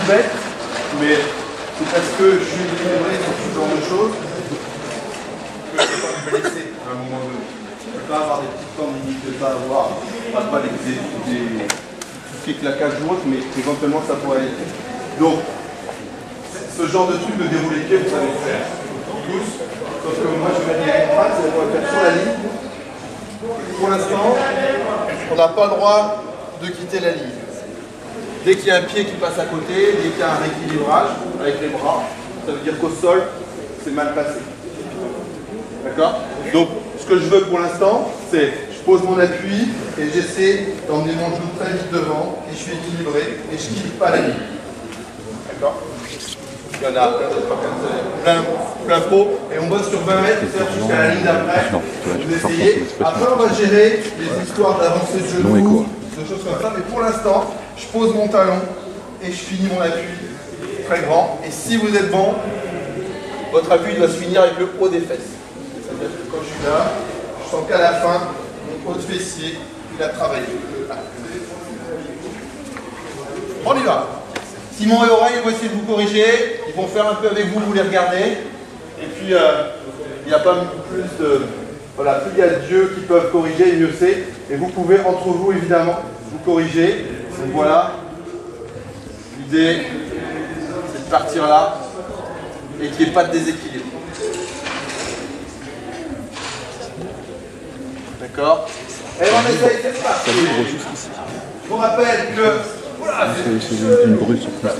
tout bête, mais c'est parce que je suis équilibré sur ce genre de choses que je ne peux pas me blesser à un moment donné. Je ne peux pas avoir des petites tendinites, je ne peux pas avoir pas tout ce qui est claquage ou autre, mais éventuellement ça pourrait aller. Donc, ce genre de truc de déroulé de pied, vous savez faire tous, sauf que moi je vais mettre une phrase, c'est pour le faire sur la ligne. Pour l'instant, on n'a pas le droit de quitter la ligne. Dès qu'il y a un pied qui passe à côté, dès qu'il y a un rééquilibrage avec les bras, ça veut dire qu'au sol, c'est mal passé. D'accord? Donc, ce que je veux pour l'instant, c'est je pose mon appui et j'essaie d'emmener mon genou très vite devant et je suis équilibré et je ne quitte pas la ligne. D'accord? Il y en a plein pot et on bosse sur 20 mètres, c'est-à-dire jusqu'à la ligne d'après. Vous essayez. Après, on va gérer les histoires d'avancer de genoux, de choses comme ça. Mais pour l'instant, je pose mon talon et je finis mon appui très grand. Et si vous êtes bon, votre appui doit se finir avec le haut des fesses. C'est-à-dire que quand je suis là, je sens qu'à la fin, mon haut de fessier, il a travaillé. On y va. Simon et Aurèle vont essayer de vous corriger, ils vont faire un peu avec vous, vous les regardez. Et puis, il n'y a pas plus de... Voilà, plus il y a de dieux qui peuvent corriger, mieux c'est. Et vous pouvez, entre vous, évidemment, vous corriger. Donc voilà, l'idée, c'est de partir là et qu'il n'y ait pas de déséquilibre. D'accord? Et on essaye, c'est parti. Je vous rappelle que... Voilà, c'est une brûle sur place.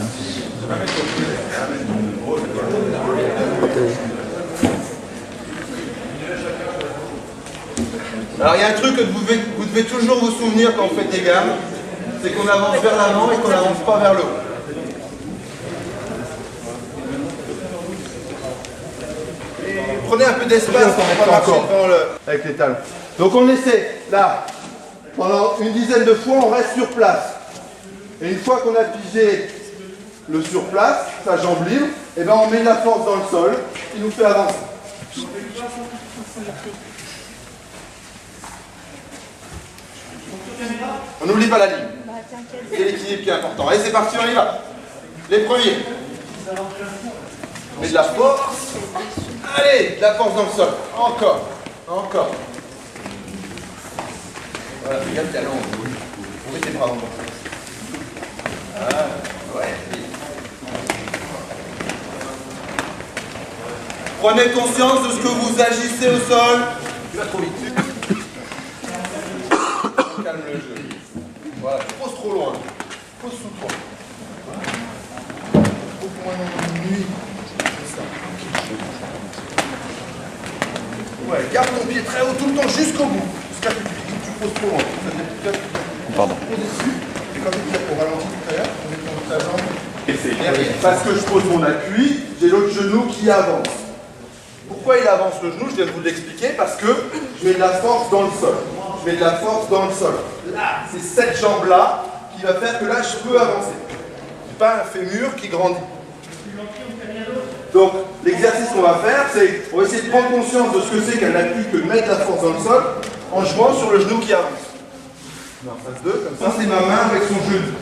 Alors il y a un truc que vous devez toujours vous souvenir quand vous faites des gammes, c'est qu'on avance vers l'avant et qu'on n'avance pas vers le haut. Prenez un peu d'espace pour pas marcher avec les talons. Donc on essaie, là, pendant une dizaine de fois, on reste sur place. Et une fois qu'on a pigé le surplace, sa jambe libre, et ben on met de la force dans le sol qui nous fait avancer. On n'oublie pas la ligne. C'est l'équilibre qui est important. Allez, c'est parti, on y va. Les premiers. On met de la force. Allez, de la force dans le sol. Encore. Encore. Voilà, regarde tes talons. Vous mettez les bras en bas. Ah, ouais. Prenez conscience de ce que vous agissez au sol. Tu vas trop vite. Calme le jeu. Voilà, tu poses trop loin. Pose sous toi. Beaucoup moins de nuit. C'est ça. Ouais, garde ton pied très haut tout le temps jusqu'au bout. Jusqu'à ce que tu poses trop loin. Pardon. Et quand tu ralentis tout à l'heure, on met ta jambe. Et c'est derrière. Parce que je pose mon appui, j'ai l'autre genou qui avance. Pourquoi il avance le genou? Je viens de vous l'expliquer. Parce que je mets de la force dans le sol. Je mets de la force dans le sol. Là, c'est cette jambe-là qui va faire que là, je peux avancer. C'est pas un fémur qui grandit. Donc, l'exercice qu'on va faire, c'est on va essayer de prendre conscience de ce que c'est qu'un appui que de mettre la force dans le sol en jouant sur le genou qui avance. En phase 2, comme ça, c'est ma main avec son genou.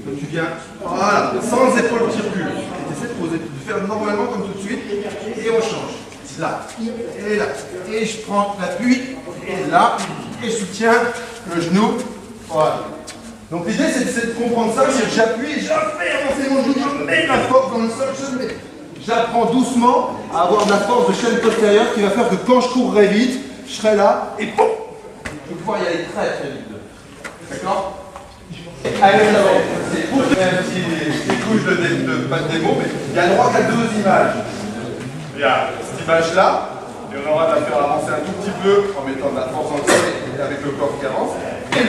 Donc tu viens, voilà, sans les épaules qui reculent. Tu essaies de faire normalement comme tout de suite, et on change. Là, et là. Et je prends l'appui, et là, et je soutiens le genou. Voilà. Donc l'idée, c'est de comprendre ça, c'est que j'appuie, je fais avancer mon genou, je mets la force dans le sol, je mets. J'apprends doucement à avoir de la force de chaîne postérieure qui va faire que quand je courrai vite, je serai là, et boum, je vais pouvoir y aller très très vite. D'accord? Allez, c'est pour faire un petit couche de pas de démo, mais il y a droit qu'à deux images. Il y a cette image-là, et on aura de la faire avancer un tout petit peu en mettant de la force dans le sol et avec le corps qui avance. Et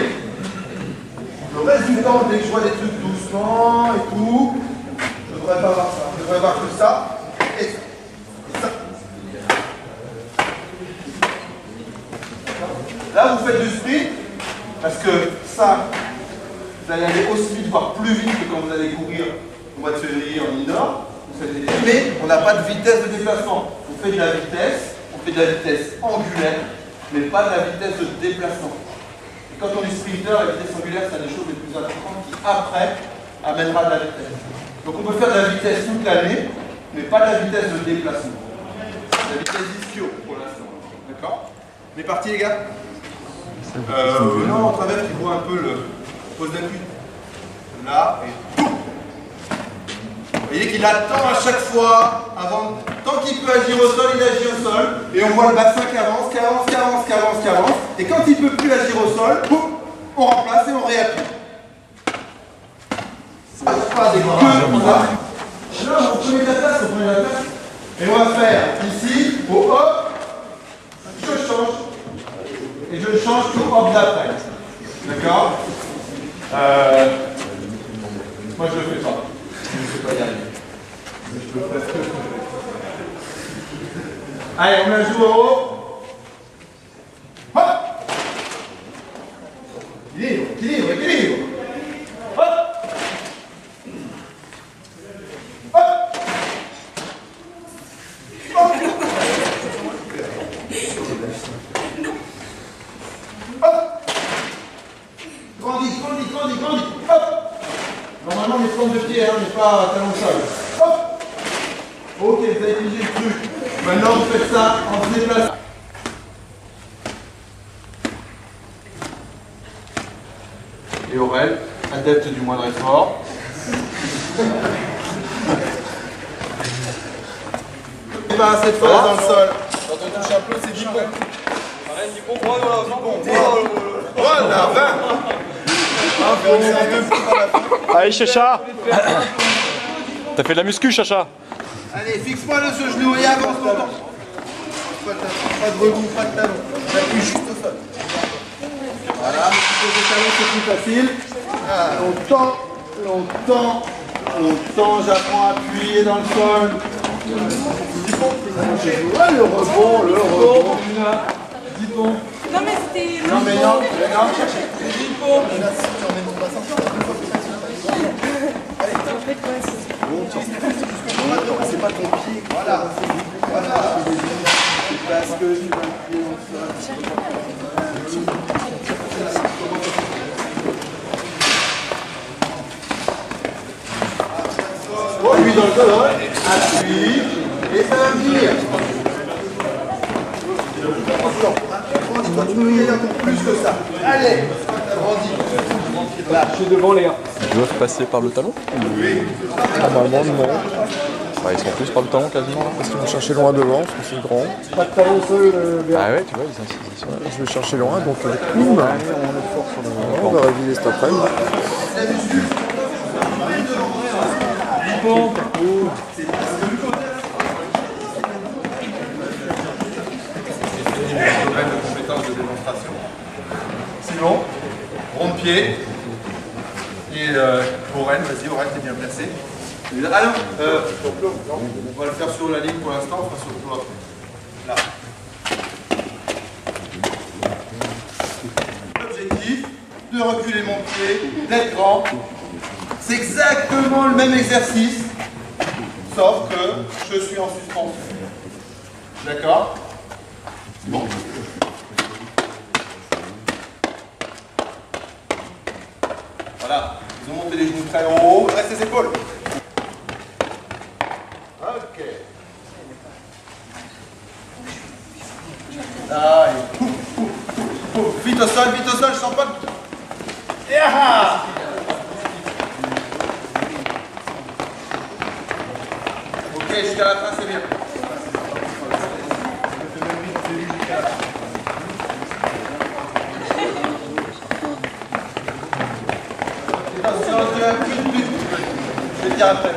le reste du temps, dès que je vois des trucs doucement et tout, je ne devrais pas voir ça. Je devrais voir que ça et ça. Et ça. Là, vous faites du sprint, parce que ça, vous allez aller aussi vite, voire plus vite que quand vous allez courir au mois de février en indoor. Mais on n'a pas de vitesse de déplacement. On fait de la vitesse angulaire, mais pas de la vitesse de déplacement. Et quand on est sprinter, la vitesse angulaire, c'est une des choses les plus importantes qui, après, amènera de la vitesse. Donc on peut faire de la vitesse toute l'année, mais pas de la vitesse de déplacement. La vitesse ischio pour l'instant. D'accord? On est parti les gars? Non, on traverse, tu vois un peu le pose d'appui. Là et tout. Vous voyez qu'il attend à chaque fois, avant, tant qu'il peut agir au sol, il agit au sol. Et on voit le bassin qui avance, qui avance, qui avance, qui avance, qui avance. Et quand il ne peut plus agir au sol, boum, on remplace et on réappuie. Pas des grands. Là, on prenait la place, Et on va faire ici, au hop, je change. Et je change tout hop d'après. D'accord? Moi je le fais pas. Je ne sais pas y arriver. Mais je peux presque. Allez, on la joue en haut. Hop! Équilibre, équilibre, équilibre. Hop! Hop! Hop! Hop! Grandis, grandis, grandis, grandis. Hop! Normalement, on est forme de pied, hein, on n'est pas talon de sol. Hop! Ok, vous avez figé le truc. Maintenant, vous faites ça en se déplaçant. Et Aurel, adepte du moindre effort. Et ben, cette fois dans le sol. Quand on touche un peu, c'est 10 points. Voilà, 20. Allez, Chacha. T'as fait de la muscu, Chacha. Allez, fixe-moi ce genou et avance longtemps. Pas de rebond, pas de talon. J'appuie juste au sol. Voilà, mais si tu poses le talon, c'est plus facile. Longtemps, longtemps, longtemps, j'apprends à appuyer dans le sol. Ouais, le rebond, le rebond. 10 ponts. Non mais c'était... Non mais non, cherchez. 10 ponts. C'est pas ton pied, voilà. Voilà. C'est parce que tu vas le pied dans le sol. Appuie dans le sol, appuie, et ça va venir. Tu peux y aller encore plus que ça. Allez, grandis. Là, je suis devant les gars. Ils doivent passer par le talon? Oui. Normalement, non. Bah, ils sont tous par le talon quasiment là. Parce qu'ils vont chercher loin devant, parce que c'est grand. Pas de talon seul, Ah ouais, tu vois, ils sont là. Je vais chercher loin, donc boum, on va réviser cet après-midi. Domaine de compétences de démonstration. C'est bon. Rond de pied. Et Aurel, vas-y, Aurel, t'es bien placé. Alors, on va le faire sur la ligne pour l'instant, on fera sur le tour après. Là. L'objectif, de reculer mon pied, d'être grand. C'est exactement le même exercice, sauf que je suis en suspension. D'accord? Bon. Voilà, ils ont monté les genoux très haut, reste les épaules. Ok. Là, et pouf, pouf, pouf, pouf. Vite au sol, je sens pas. Et ah! Ok, jusqu'à la fin, c'est bien. Attention, je vais dire après.